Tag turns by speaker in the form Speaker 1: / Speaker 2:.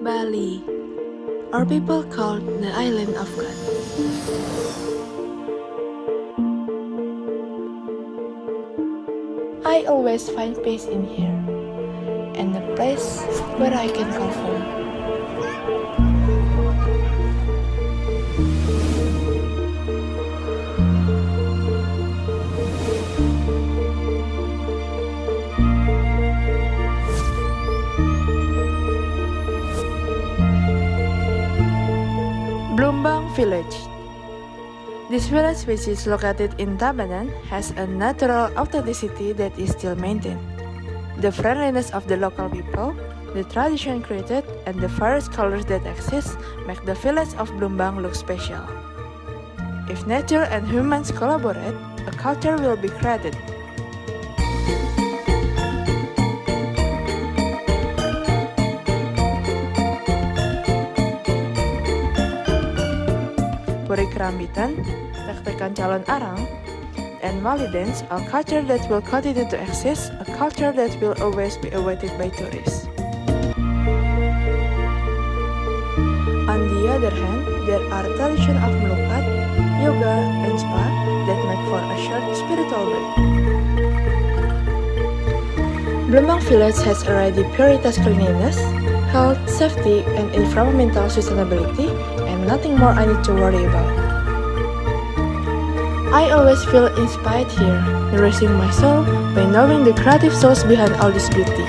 Speaker 1: Bali, or people called the Island of God. I always find peace in here, and a place where I can call home. Belumbang Village. This village, which is located in Tabanan, has a natural authenticity that is still maintained. The friendliness of the local people, the tradition created, and the various colors that exist make the village of Belumbang look special. If nature and humans collaborate, a culture will be created. Puri Kerambitan, Tek-Tekan Calon Arang, and Mali Dance, a culture that will continue to exist, a culture that will always be awaited by tourists. On the other hand, there are traditions of melukat, yoga, and spa that make for a short spiritual break. Belumbang Village has already prioritized cleanliness, health, safety, and environmental sustainability, and nothing more I need to worry about. I always feel inspired here, nourishing my soul by knowing the creative souls behind all this beauty.